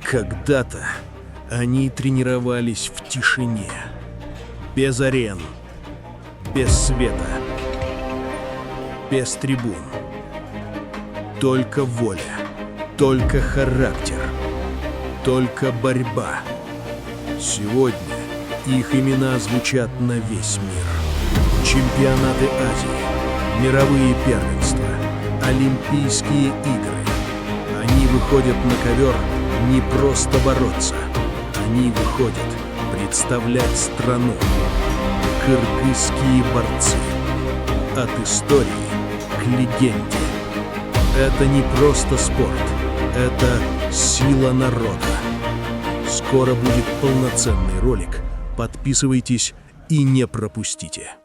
Когда-то они тренировались в тишине, без арен, без света, без трибун. Только воля, только характер, только борьба. Сегодня их имена звучат на весь мир. Чемпионаты Азии, мировые первенства, Олимпийские игры. Они выходят на ковер не просто бороться. Они выходят представлять страну. Кыргызские борцы. От истории к легенде. Это не просто спорт. Это сила народа. Скоро будет полноценный ролик. Подписывайтесь и не пропустите.